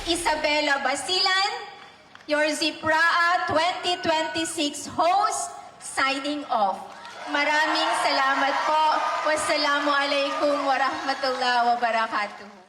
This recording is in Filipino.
Isabella Basilan, your Zipraa 2026 host, signing off. Maraming salamat po. Wassalamualaikum warahmatullahi wabarakatuh.